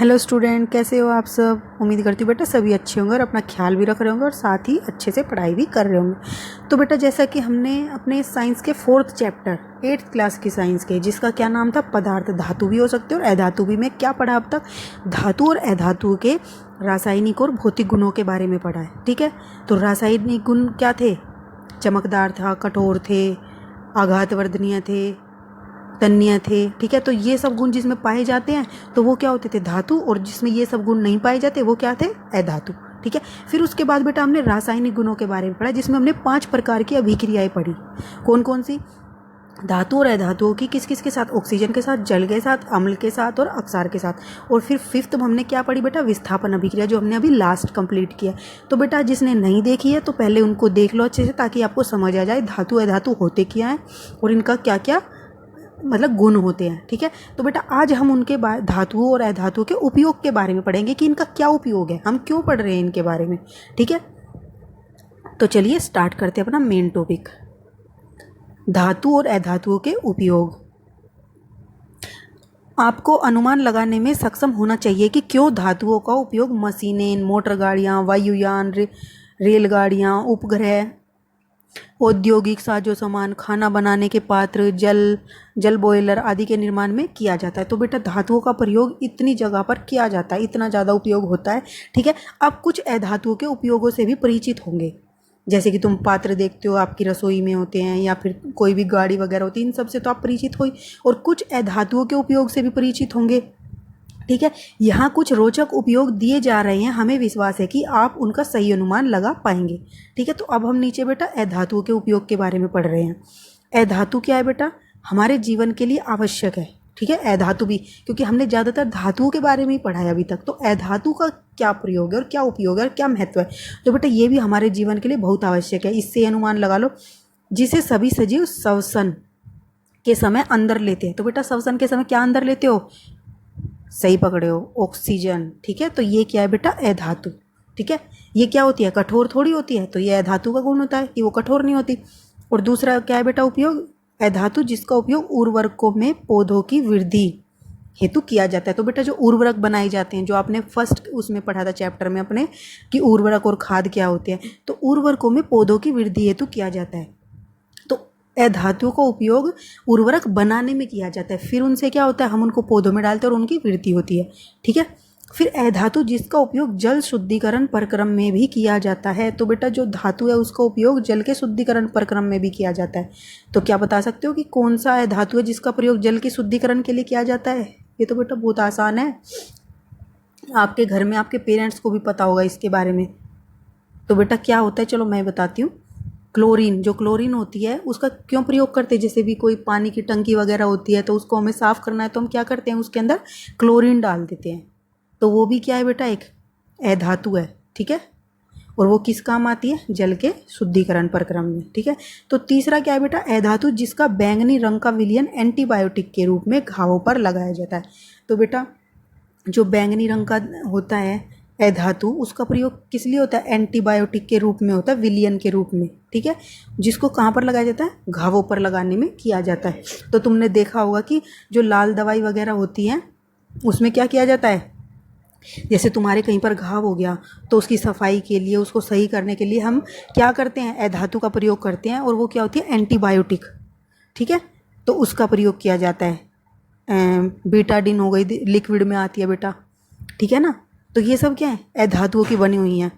Hello student, कैसे हो आप सब। उम्मीद करती हूँ बेटा सभी अच्छे होंगे और अपना ख्याल भी रख रहे होंगे और साथ ही अच्छे से पढ़ाई भी कर रहे होंगे। तो बेटा जैसा कि हमने अपने साइंस के 4th चैप्टर 8th क्लास की साइंस के, जिसका क्या नाम था, पदार्थ धातु भी हो सकते हैं और अधातु भी, में क्या पढ़ा अब तक, धातु और अधातु के रासायनिक और भौतिक गुणों के बारे में पढ़ा है। ठीक है, तो रासायनिक गुण क्या थे, चमकदार था, कठोर थे, आघातवर्धनीय थे, तन्य थे। ठीक है, तो ये सब गुण जिसमें पाए जाते हैं तो वो क्या होते थे, धातु, और जिसमें ये सब गुण नहीं पाए जाते वो क्या थे, अधातु। ठीक है, फिर उसके बाद बेटा हमने रासायनिक गुणों के बारे में पढ़ा, जिसमें हमने 5 प्रकार की अभिक्रियाएं पढ़ी। कौन कौन सी, धातु और अधातुओं की किस किस के साथ, ऑक्सीजन के साथ, जल के साथ, अम्ल के साथ और अक्षार के साथ। और फिर 5th हमने क्या पढ़ी बेटा, विस्थापन अभिक्रिया, जो हमने अभी लास्ट कंप्लीट किया। तो बेटा जिसने नहीं देखी है तो पहले उनको देख लो अच्छे से, ताकि आपको समझ आ जाए धातु अधातु होते क्या हैं और इनका क्या क्या मतलब गुण होते हैं। ठीक है, तो बेटा आज हम उनके धातुओं और अधातुओं के उपयोग के बारे में पढ़ेंगे कि इनका क्या उपयोग है, हम क्यों पढ़ रहे हैं इनके बारे में। ठीक है, तो चलिए स्टार्ट करते हैं अपना मेन टॉपिक, धातु और अधातुओं के उपयोग। आपको अनुमान लगाने में सक्षम होना चाहिए कि क्यों धातुओं का उपयोग मशीनें, मोटर गाड़ियाँ, वायुयान, रेलगाड़ियाँ, उपग्रह, औद्योगिक साजो सामान, खाना बनाने के पात्र, जल बॉयलर आदि के निर्माण में किया जाता है। तो बेटा धातुओं का प्रयोग इतनी जगह पर किया जाता है, इतना ज़्यादा उपयोग होता है। ठीक है, अब कुछ अधातुओं के उपयोगों से भी परिचित होंगे, जैसे कि तुम पात्र देखते हो आपकी रसोई में होते हैं, या फिर कोई भी गाड़ी वगैरह होती है, इन सब से तो आप परिचित हो ही, और कुछ अधातुओं के उपयोग से भी परिचित होंगे। ठीक है, यहाँ कुछ रोचक उपयोग दिए जा रहे हैं, हमें विश्वास है कि आप उनका सही अनुमान लगा पाएंगे। ठीक है, तो अब हम नीचे बेटा अधातुओं के उपयोग के बारे में पढ़ रहे हैं। अधातु क्या है बेटा, हमारे जीवन के लिए आवश्यक है। ठीक है, अधातु भी, क्योंकि हमने ज़्यादातर धातुओं के बारे में ही पढ़ा है अभी तक, तो अधातु का क्या प्रयोग है और क्या उपयोग है और क्या महत्व है, तो बेटा ये भी हमारे जीवन के लिए बहुत आवश्यक है। इससे अनुमान लगा लो, जिसे सभी सजीव श्वसन के समय अंदर लेते हैं। तो बेटा श्वसन के समय क्या अंदर लेते हो, सही पकड़े हो, ऑक्सीजन। ठीक है, तो ये क्या है बेटा, अधातु। ठीक है, ये क्या होती है, कठोर थोड़ी होती है, तो ये अधातु का गुण होता है कि वो कठोर नहीं होती। और दूसरा क्या है बेटा उपयोग, अधातु जिसका उपयोग उर्वरकों में पौधों की वृद्धि हेतु किया जाता है। तो बेटा जो उर्वरक बनाए जाते हैं, जो आपने फर्स्ट उसमें पढ़ा था चैप्टर में अपने, कि उर्वरक और खाद क्या होते हैं, तो उर्वरकों में पौधों की वृद्धि हेतु किया जाता है। तो अधातुओं का उपयोग उर्वरक बनाने में किया जाता है, फिर उनसे क्या होता है, हम उनको पौधों में डालते हैं और उनकी वृद्धि होती है। ठीक है, फिर अधातु जिसका उपयोग जल शुद्धिकरण प्रक्रम में भी किया जाता है। तो बेटा जो धातु है उसका उपयोग जल के शुद्धिकरण प्रक्रम में भी किया जाता है। तो क्या बता सकते हो कि कौन सा अधातु है जिसका प्रयोग जल के शुद्धिकरण के लिए किया जाता है। ये तो बेटा बहुत आसान है, आपके घर में आपके पेरेंट्स को भी पता होगा इसके बारे में। तो बेटा क्या होता है, चलो मैं बताती हूँ। क्लोरीन, जो क्लोरीन होती है उसका क्यों प्रयोग करते हैं, जैसे भी कोई पानी की टंकी वगैरह होती है तो उसको हमें साफ़ करना है तो हम क्या करते हैं, उसके अंदर क्लोरीन डाल देते हैं। तो वो भी क्या है बेटा, एक अधातु है। ठीक है, और वो किस काम आती है, जल के शुद्धिकरण प्रक्रम में। ठीक है, तो तीसरा क्या है बेटा, अधातु जिसका बैंगनी रंग का विलयन एंटीबायोटिक के रूप में घावों पर लगाया जाता है। तो बेटा जो बैंगनी रंग का होता है अधातु, उसका प्रयोग किस लिए होता है, एंटीबायोटिक के रूप में होता है, विलियन के रूप में। ठीक है, जिसको कहाँ पर लगाया जाता है, घावों पर लगाने में किया जाता है। तो तुमने देखा होगा कि जो लाल दवाई वगैरह होती है उसमें क्या किया जाता है, जैसे तुम्हारे कहीं पर घाव हो गया तो उसकी सफाई के लिए, उसको सही करने के लिए हम क्या करते हैं, अधातु का प्रयोग करते हैं, और वो क्या होती है, एंटीबायोटिक। ठीक है, तो उसका प्रयोग किया जाता है। बीटाडिन हो गई, लिक्विड में आती है बेटा। ठीक है ना, तो ये सब क्या है, अधातुओं की बनी हुई हैं।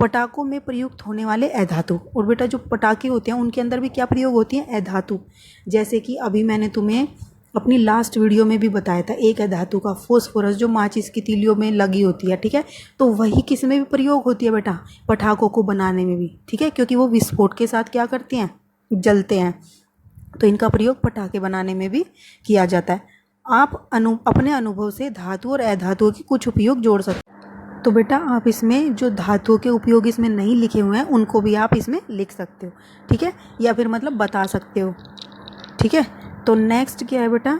पटाखों में प्रयुक्त होने वाले अधातु, और बेटा जो पटाखे होते हैं उनके अंदर भी क्या प्रयोग होती हैं, अधातु। जैसे कि अभी मैंने तुम्हें अपनी लास्ट वीडियो में भी बताया था, एक अधातु का फोस्फोरस, जो माचिस की तीलियों में लगी होती है। ठीक है, तो वही किस में भी प्रयोग होती है बेटा, पटाखों को बनाने में भी। ठीक है, क्योंकि वो विस्फोट के साथ क्या करते हैं, जलते हैं, तो इनका प्रयोग पटाखे बनाने में भी किया जाता है। आप अपने अनुभव से धातु और अधातुओं की कुछ उपयोग जोड़ सकते हैं। तो बेटा आप इसमें जो धातुओं के उपयोग इसमें नहीं लिखे हुए हैं उनको भी आप इसमें लिख सकते हो। ठीक है, या फिर मतलब बता सकते हो। ठीक है, तो नेक्स्ट क्या है बेटा,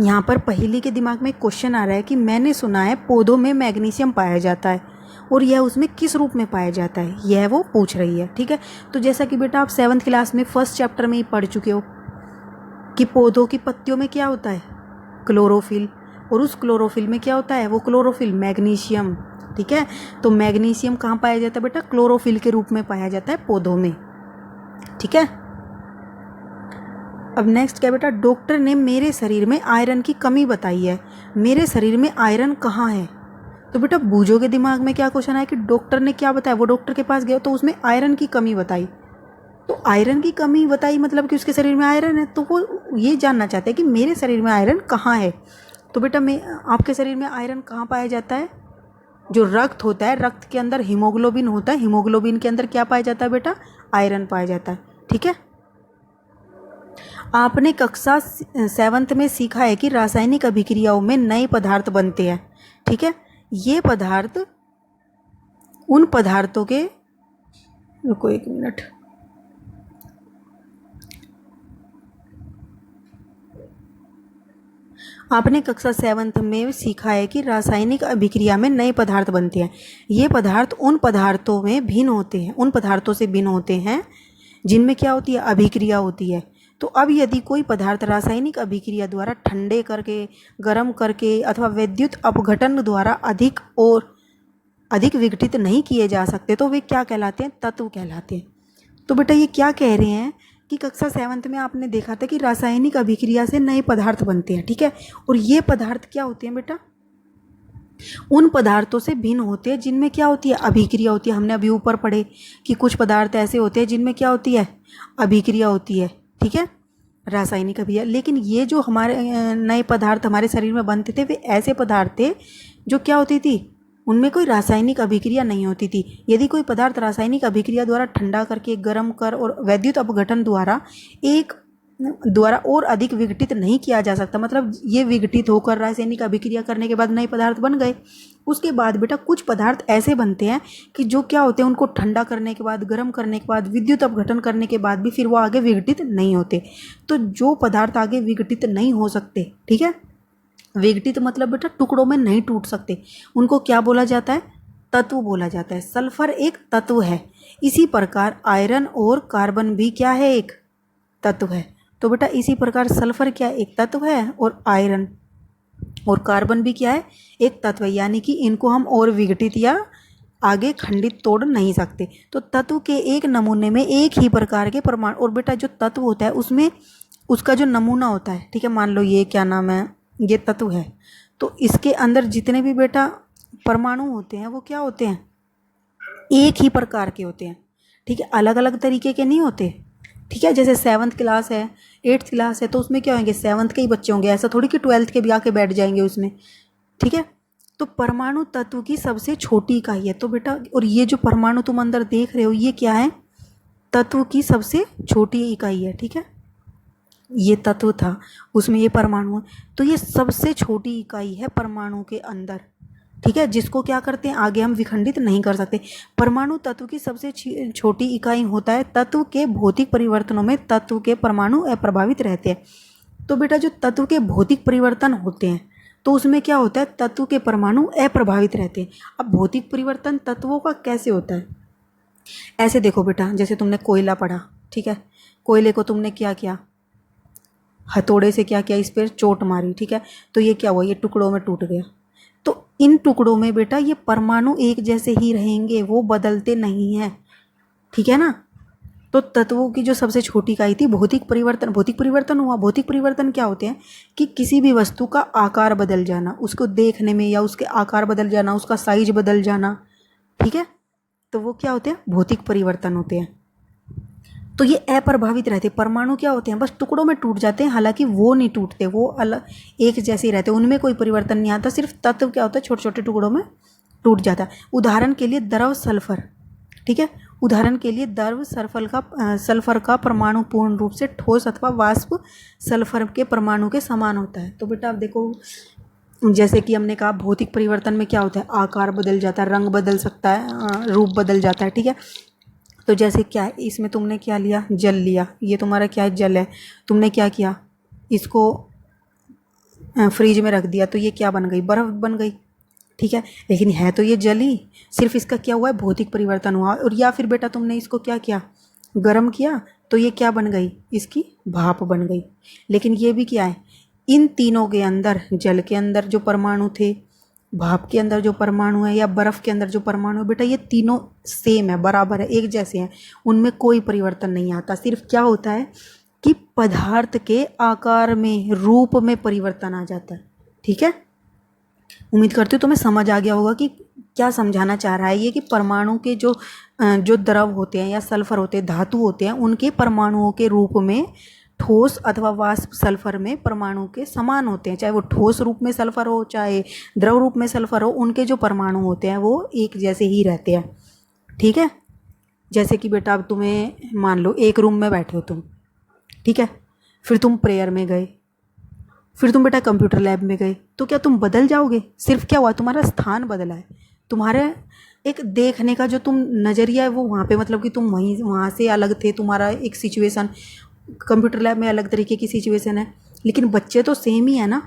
यहाँ पर पहेली के दिमाग में क्वेश्चन आ रहा है कि मैंने सुना है पौधों में मैग्नीशियम पाया जाता है और यह उसमें किस रूप में पाया जाता है, यह वो पूछ रही है। ठीक है, तो जैसा कि बेटा आप 7th क्लास में 1st चैप्टर में ही पढ़ चुके हो कि पौधों की पत्तियों में क्या होता है, क्लोरोफिल। और उस क्लोरोफिल में क्या होता है, वो क्लोरोफिल मैग्नीशियम। ठीक है, तो मैग्नीशियम कहाँ पाया जाता है बेटा, क्लोरोफिल के रूप में पाया जाता है पौधों में। ठीक है, अब नेक्स्ट क्या बेटा, डॉक्टर ने मेरे शरीर में आयरन की कमी बताई है। मेरे शरीर में आयरन कहाँ है, तो बेटा बूझो के दिमाग में क्या क्वेश्चन आया कि डॉक्टर ने क्या बताया, वो डॉक्टर के पास गया तो उसमें आयरन की कमी बताई। तो आयरन की कमी बताई मतलब कि उसके शरीर में आयरन है, तो वो ये जानना चाहते हैं कि मेरे शरीर में आयरन कहाँ है। तो बेटा मैं आपके शरीर में आयरन कहाँ पाया जाता है, जो रक्त होता है, रक्त के अंदर हीमोग्लोबिन होता है, हीमोग्लोबिन के अंदर क्या पाया जाता है बेटा, आयरन पाया जाता है। ठीक है, आपने कक्षा 7th में सीखा है कि रासायनिक अभिक्रियाओं में नए पदार्थ बनते हैं। ठीक है, ये पदार्थ उन पदार्थों के, रुको एक मिनट, आपने कक्षा 7th में सीखा है कि रासायनिक अभिक्रिया में नए पदार्थ बनते हैं। ये पदार्थ उन पदार्थों में भिन्न होते हैं, उन पदार्थों से भिन्न होते हैं जिनमें क्या होती है, अभिक्रिया होती है। तो अब यदि कोई पदार्थ रासायनिक अभिक्रिया द्वारा ठंडे करके, गर्म करके अथवा विद्युत अपघटन द्वारा अधिक विघटित नहीं किए जा सकते तो वे क्या कहलाते हैं, तत्व कहलाते हैं। तो बेटा ये क्या कह रहे हैं कि कक्षा 7th में आपने देखा था कि रासायनिक अभिक्रिया से नए पदार्थ बनते हैं। ठीक है, और ये पदार्थ क्या होते हैं बेटा, उन पदार्थों से भिन्न होते हैं जिनमें क्या होती है, अभिक्रिया होती है। हमने अभी ऊपर पढ़े कि कुछ पदार्थ ऐसे होते हैं जिनमें क्या होती है, अभिक्रिया होती है। ठीक है, रासायनिक अभिक्रिया। लेकिन ये जो हमारे नए पदार्थ हमारे शरीर में बनते थे, वे ऐसे पदार्थ थे जो क्या होती थी, उनमें कोई रासायनिक अभिक्रिया नहीं होती थी। यदि कोई पदार्थ रासायनिक अभिक्रिया द्वारा ठंडा करके, गर्म कर और वैद्युत अपघटन द्वारा और अधिक विघटित नहीं किया जा सकता, मतलब ये विघटित होकर रासायनिक अभिक्रिया करने के बाद नए पदार्थ बन गए। उसके बाद बेटा कुछ पदार्थ ऐसे बनते हैं कि जो क्या होते हैं, उनको ठंडा करने के बाद, गर्म करने के बाद, विद्युत अपघटन करने के बाद भी फिर वो आगे विघटित नहीं होते। तो जो पदार्थ आगे विघटित नहीं हो सकते, ठीक है, विघटित मतलब बेटा टुकड़ों में नहीं टूट सकते, उनको क्या बोला जाता है, तत्व बोला जाता है। सल्फर एक तत्व है। इसी प्रकार आयरन और कार्बन भी क्या है, एक तत्व है। तो बेटा इसी प्रकार सल्फर क्या एक तत्व है और आयरन और कार्बन भी क्या है, एक तत्व है। यानी कि इनको हम और विघटित या आगे खंडित तोड़ नहीं सकते। तो तत्व के एक नमूने में एक ही प्रकार के परमाणु, और बेटा जो तत्व होता है उसमें उसका जो नमूना होता है, ठीक है, मान लो ये क्या नाम है, ये तत्व है, तो इसके अंदर जितने भी बेटा परमाणु होते हैं वो क्या होते हैं, एक ही प्रकार के होते हैं। ठीक है, अलग अलग तरीके के नहीं होते। ठीक है, जैसे 7th क्लास है, 8th क्लास है, तो उसमें क्या होंगे, 7th के ही बच्चे होंगे, ऐसा थोड़ी कि 12th के भी आके बैठ जाएंगे उसमें। ठीक है, तो परमाणु तत्व की सबसे छोटी इकाई है। तो बेटा, और ये जो परमाणु तुम अंदर देख रहे हो ये क्या है, तत्व की सबसे छोटी इकाई है। ठीक है, ये तत्व था, उसमें ये परमाणु है, तो ये सबसे छोटी इकाई है परमाणु के अंदर। ठीक है, जिसको क्या करते हैं, आगे हम विखंडित नहीं कर सकते। परमाणु तत्व की सबसे छोटी इकाई होता है। तत्व के भौतिक परिवर्तनों में तत्व के परमाणु अप्रभावित रहते हैं। तो बेटा जो तत्व के भौतिक परिवर्तन होते हैं तो उसमें क्या होता है, तत्व के परमाणु अप्रभावित रहते हैं। अब भौतिक परिवर्तन तत्वों का कैसे होता है, ऐसे देखो बेटा, जैसे तुमने कोयला पढ़ा, ठीक है, कोयले को तुमने क्या किया, हथौड़े से क्या किया, इस पर चोट मारी, ठीक है, तो ये क्या हुआ, ये टुकड़ों में टूट गया। तो इन टुकड़ों में बेटा ये परमाणु एक जैसे ही रहेंगे, वो बदलते नहीं हैं। ठीक है ना, तो तत्वों की जो सबसे छोटी इकाई थी भौतिक परिवर्तन, भौतिक परिवर्तन हुआ। भौतिक परिवर्तन क्या होते हैं कि किसी भी वस्तु का आकार बदल जाना, उसको देखने में, या उसके आकार बदल जाना, उसका साइज बदल जाना। ठीक है, तो वो क्या होते हैं, भौतिक परिवर्तन होते हैं। तो ये अप्रभावित रहते। परमाणु क्या होते हैं, बस टुकड़ों में टूट जाते हैं, हालांकि वो नहीं टूटते, वो अलग एक जैसे ही रहते, उनमें कोई परिवर्तन नहीं आता। सिर्फ तत्व क्या होता है, छोटे छोटे टुकड़ों में टूट जाता है। उदाहरण के लिए द्रव सल्फर, ठीक है, उदाहरण के लिए द्रव सल्फर का परमाणु पूर्ण रूप से ठोस अथवा वाष्प सल्फर के परमाणु के समान होता है। तो बेटा आप देखो, जैसे कि हमने कहा भौतिक परिवर्तन में क्या होता है, आकार बदल जाता है, रंग बदल सकता है, रूप बदल जाता है। ठीक है, तो जैसे क्या है, इसमें तुमने क्या लिया, जल लिया, ये तुम्हारा क्या है, जल है, तुमने क्या किया, इसको फ्रिज में रख दिया, तो ये क्या बन गई, बर्फ़ बन गई। ठीक है, लेकिन है तो ये जल ही, सिर्फ इसका क्या हुआ है, भौतिक परिवर्तन हुआ। और या फिर बेटा तुमने इसको क्या किया, गर्म किया, तो ये क्या बन गई, इसकी भाप बन गई। लेकिन ये भी क्या है, इन तीनों के अंदर, जल के अंदर जो परमाणु थे, भाप के अंदर जो परमाणु है, या बर्फ के अंदर जो परमाणु है, बेटा ये तीनों सेम है, बराबर है, एक जैसे हैं, उनमें कोई परिवर्तन नहीं आता। सिर्फ क्या होता है कि पदार्थ के आकार में, रूप में परिवर्तन आ जाता है। ठीक है, उम्मीद करती हूँ तुम्हें समझ आ गया होगा कि क्या समझाना चाह रहा है ये, कि परमाणु के जो द्रव होते हैं या सल्फर होते हैं, धातु होते हैं, उनके परमाणुओं के रूप में ठोस अथवा वाष्प सल्फर में परमाणु के समान होते हैं। चाहे वो ठोस रूप में सल्फर हो, चाहे द्रव रूप में सल्फर हो, उनके जो परमाणु होते हैं वो एक जैसे ही रहते हैं। ठीक है, जैसे कि बेटा अब तुम्हें मान लो एक रूम में बैठे हो तुम, ठीक है, फिर तुम प्रेयर में गए, फिर तुम बेटा कंप्यूटर लैब में गए, तो क्या तुम बदल जाओगे? सिर्फ क्या हुआ, तुम्हारा स्थान बदला है, तुम्हारे एक देखने का जो तुम नज़रिया है वो वहाँ पे, मतलब कि तुम वहाँ से अलग थे, तुम्हारा एक सिचुएशन, कंप्यूटर लैब में अलग तरीके की सिचुएशन है, लेकिन बच्चे तो सेम ही है ना।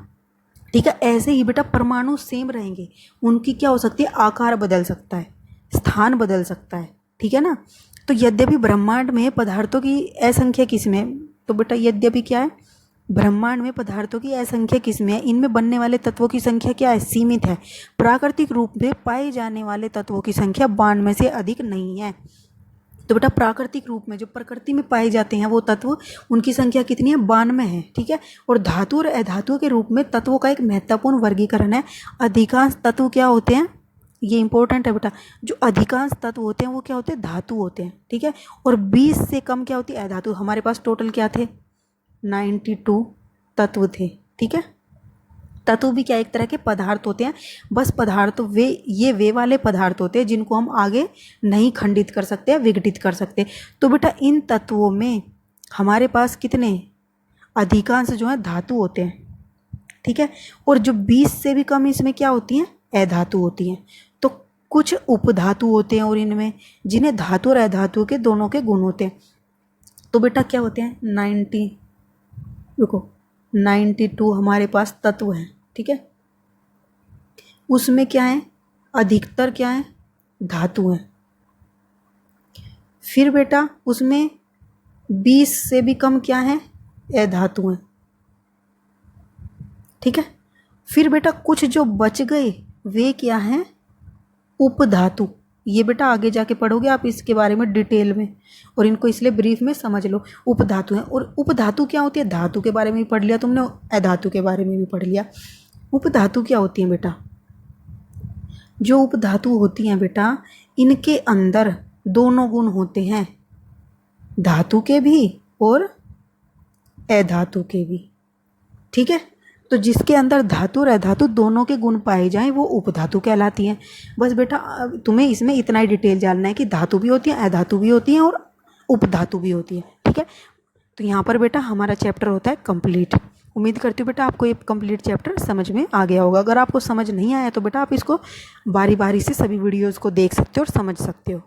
ठीक है, ऐसे ही बेटा परमाणु सेम रहेंगे, उनकी क्या हो सकती है, आकार बदल सकता है, स्थान बदल सकता है। ठीक है ना। तो यद्यपि ब्रह्मांड में पदार्थों की असंख्य किस्में, तो बेटा यद्यपि क्या है, ब्रह्मांड में पदार्थों की असंख्य किस्में हैं, इनमें बनने वाले तत्वों की संख्या क्या है, सीमित है। प्राकृतिक रूप में पाए जाने वाले तत्वों की संख्या 92 से अधिक नहीं है। तो बेटा प्राकृतिक रूप में जो प्रकृति में पाए जाते हैं वो तत्व, उनकी संख्या कितनी है, 92 है। ठीक है, और धातु और अधातु के रूप में तत्वों का एक महत्वपूर्ण वर्गीकरण है। अधिकांश तत्व क्या होते हैं, ये इंपॉर्टेंट है बेटा, जो अधिकांश तत्व होते हैं वो क्या होते हैं, धातु होते हैं। ठीक है, और 20 से कम क्या होती है, अधातु। हमारे पास टोटल क्या थे, 92 तत्व थे। ठीक है, तत्व भी क्या एक तरह के पदार्थ होते हैं, बस पदार्थ वे वाले पदार्थ होते हैं जिनको हम आगे नहीं खंडित कर सकते या विघटित कर सकते। तो बेटा इन तत्वों में हमारे पास कितने, अधिकांश जो है धातु होते हैं। ठीक है, और जो 20 से भी कम इसमें क्या होती हैं, अधातु होती हैं। तो कुछ उपधातु होते हैं और इनमें, जिन्हें धातु और अधातु के दोनों के गुण होते हैं। तो बेटा क्या होते हैं, 92 हमारे पास तत्व हैं। ठीक है, उसमें क्या है, अधिकतर क्या है, धातु हैं। फिर बेटा उसमें 20 से भी कम क्या है, अधातु हैं। ठीक है, फिर बेटा कुछ जो बच गए वे क्या हैं, उपधातु। ये बेटा आगे जाके पढ़ोगे आप इसके बारे में डिटेल में, और इनको इसलिए ब्रीफ में समझ लो। उपधातु हैं, और उपधातु क्या होती है, धातु के बारे में भी पढ़ लिया तुमने, अधातु के बारे में भी पढ़ लिया। उपधातु क्या होती हैं बेटा, जो उपधातु होती हैं बेटा, इनके अंदर दोनों गुण होते हैं, धातु के भी और अधातु के भी। ठीक है, तो जिसके अंदर धातु और अधातु दोनों के गुण पाए जाएं वो उपधातु कहलाती हैं। बस बेटा तुम्हें इसमें इतना ही डिटेल जानना है कि धातु भी होती है, अधातु भी होती हैं और उपधातु भी होती है। ठीक है, तो यहाँ पर बेटा हमारा चैप्टर होता है कंप्लीट। उम्मीद करती हूँ बेटा आपको ये कंप्लीट चैप्टर समझ में आ गया होगा। अगर आपको समझ नहीं आया तो बेटा आप इसको बारी बारी से सभी वीडियोस को देख सकते हो और समझ सकते हो।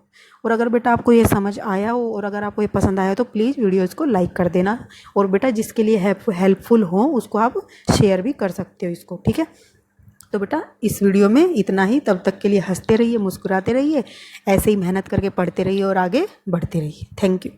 और अगर बेटा आपको ये समझ आया हो और अगर आपको ये पसंद आया तो प्लीज़ वीडियोस को लाइक कर देना, और बेटा जिसके लिए हेल्पफुल हो उसको आप शेयर भी कर सकते हो इसको। ठीक है, तो बेटा इस वीडियो में इतना ही। तब तक के लिए हंसते रहिए, मुस्कुराते रहिए, ऐसे ही मेहनत करके पढ़ते रहिए और आगे बढ़ते रहिए। Thank you.